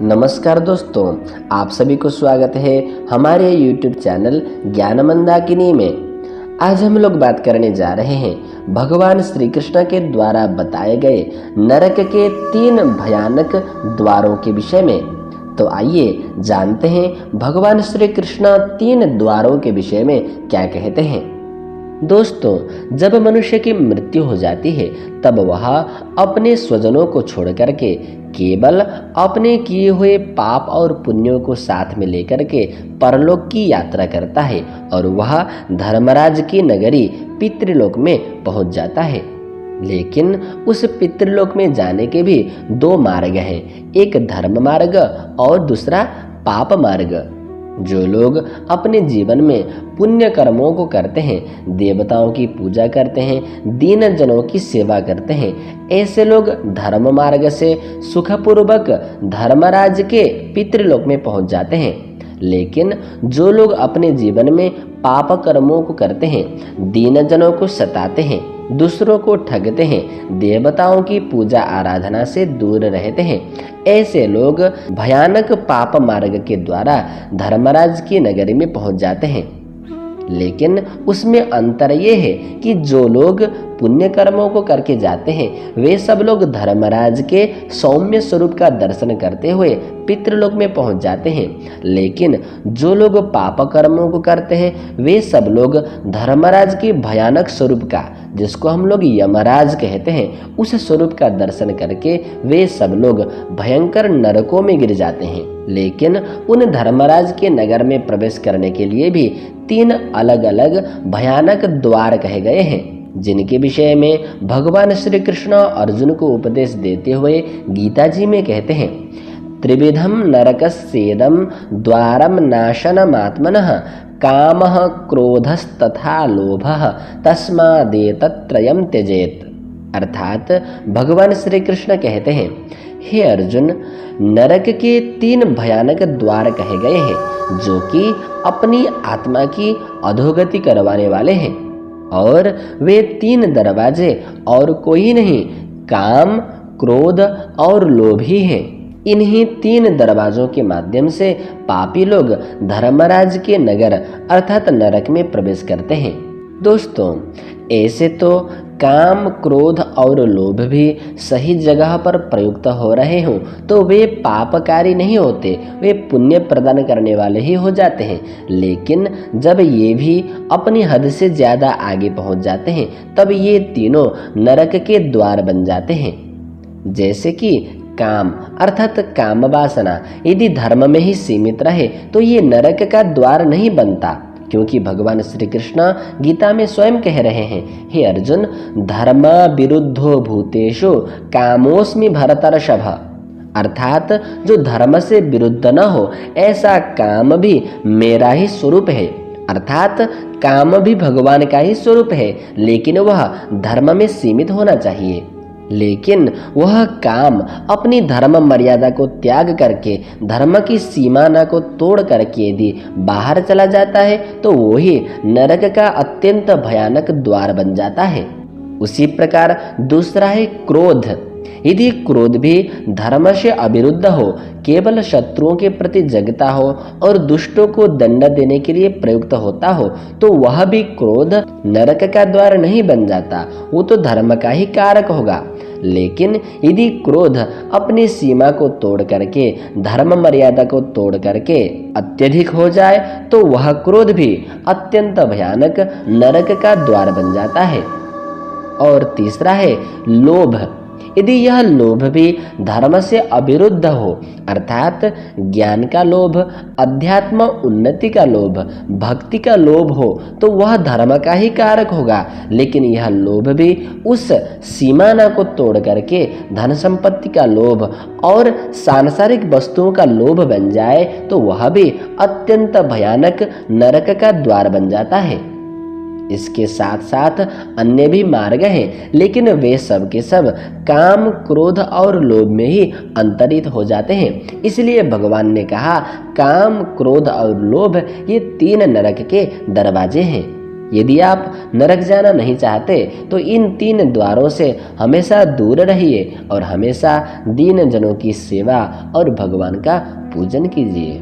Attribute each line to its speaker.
Speaker 1: नमस्कार दोस्तों, आप सभी को स्वागत है हमारे YouTube चैनल ज्ञान मंदाकिनी में। आज हम लोग बात करने जा रहे हैं भगवान श्री कृष्ण के द्वारा बताए गए नरक के 3 भयानक द्वारों के विषय में। तो आइए जानते हैं भगवान श्री कृष्ण 3 द्वारों के विषय में क्या कहते हैं। दोस्तों, जब मनुष्य की मृत्यु हो जाती है तब वह अपने स्वजनों को छोड़ करके केवल अपने किए हुए पाप और पुण्यों को साथ में लेकर के परलोक की यात्रा करता है और वह धर्मराज की नगरी पितृलोक में पहुंच जाता है। लेकिन उस पितृलोक में जाने के भी 2 मार्ग हैं, एक धर्म मार्ग और दूसरा पाप मार्ग। जो लोग अपने जीवन में पुण्य कर्मों को करते हैं, देवताओं की पूजा करते हैं, दीन जनों की सेवा करते हैं, ऐसे लोग धर्म मार्ग से सुखपूर्वक धर्मराज के पितृलोक में पहुंच जाते हैं। लेकिन जो लोग अपने जीवन में पाप कर्मों को करते हैं, दीन जनों को सताते हैं, दूसरों को ठगते हैं, देवताओं की पूजा आराधना से दूर रहते हैं, ऐसे लोग भयानक पाप मार्ग के द्वारा धर्मराज की नगरी में पहुंच जाते हैं। लेकिन उसमें अंतर ये है कि जो लोग पुण्य कर्मों को करके जाते हैं वे सब लोग धर्मराज के सौम्य स्वरूप का दर्शन करते हुए पितृलोक में पहुंच जाते हैं। लेकिन जो लोग पाप कर्मों को करते हैं वे सब लोग धर्मराज के भयानक स्वरूप का, जिसको हम लोग यमराज कहते हैं, उस स्वरूप का दर्शन करके वे सब लोग भयंकर नरकों में गिर जाते हैं। लेकिन उन धर्मराज के नगर में प्रवेश करने के लिए भी 3 अलग अलग भयानक द्वार कहे गए हैं, जिनके विषय में भगवान श्री कृष्ण अर्जुन को उपदेश देते हुए गीता जी में कहते हैं, त्रिविधम नरकस्येदं द्वारम नाशनमात्मनः कामः क्रोधस्तथा लोभः तस्मादेतत्त्रयं त्यजेत। अर्थात भगवान श्री कृष्ण कहते हैं, हे अर्जुन, नरक के 3 भयानक द्वार कहे गए हैं जो कि अपनी आत्मा की अधोगति करवाने वाले हैं, और वे 3 दरवाजे और कोई नहीं, काम, क्रोध और लोभ ही हैं। इन्हीं 3 दरवाजों के माध्यम से पापी लोग धर्मराज के नगर अर्थात नरक में प्रवेश करते हैं। दोस्तों, ऐसे तो काम, क्रोध और लोभ भी सही जगह पर प्रयुक्त हो रहे हों तो वे पापकारी नहीं होते, वे पुण्य प्रदान करने वाले ही हो जाते हैं। लेकिन जब ये भी अपनी हद से ज़्यादा आगे पहुंच जाते हैं तब ये तीनों नरक के द्वार बन जाते हैं। जैसे कि काम अर्थात काम वासना यदि धर्म में ही सीमित रहे तो ये नरक का द्वार नहीं बनता, क्योंकि भगवान श्री कृष्ण गीता में स्वयं कह रहे हैं, हे अर्जुन, धर्म विरुद्धो भूतेषु कामोस्मि भरतर्षभ। अर्थात जो धर्म से विरुद्ध न हो ऐसा काम भी मेरा ही स्वरूप है। अर्थात काम भी भगवान का ही स्वरूप है, लेकिन वह धर्म में सीमित होना चाहिए। लेकिन वह काम अपनी धर्म मर्यादा को त्याग करके धर्म की सीमा को तोड़ करके यदि बाहर चला जाता है तो वही नरक का अत्यंत भयानक द्वार बन जाता है। उसी प्रकार दूसरा है क्रोध। यदि क्रोध भी धर्म से अविरुद्ध हो, केवल शत्रुओं के प्रति जगता हो और दुष्टों को दंड देने के लिए प्रयुक्त होता हो तो वह भी क्रोध नरक का द्वार नहीं बन जाता, वो तो धर्म का ही कारक होगा। लेकिन यदि क्रोध अपनी सीमा को तोड़ करके, धर्म मर्यादा को तोड़ करके अत्यधिक हो जाए तो वह क्रोध भी अत्यंत भयानक नरक का द्वार बन जाता है। और तीसरा है लोभ। यदि यह लोभ भी धर्म से अविरुद्ध हो, अर्थात ज्ञान का लोभ, अध्यात्म उन्नति का लोभ, भक्ति का लोभ हो तो वह धर्म का ही कारक होगा। लेकिन यह लोभ भी उस सीमा को तोड़ करके धन संपत्ति का लोभ और सांसारिक वस्तुओं का लोभ बन जाए तो वह भी अत्यंत भयानक नरक का द्वार बन जाता है। इसके साथ साथ अन्य भी मार्ग हैं, लेकिन वे सब के सब काम, क्रोध और लोभ में ही अंतरित हो जाते हैं। इसलिए भगवान ने कहा, काम, क्रोध और लोभ ये 3 नरक के दरवाजे हैं। यदि आप नरक जाना नहीं चाहते तो इन 3 द्वारों से हमेशा दूर रहिए और हमेशा दीन जनों की सेवा और भगवान का पूजन कीजिए।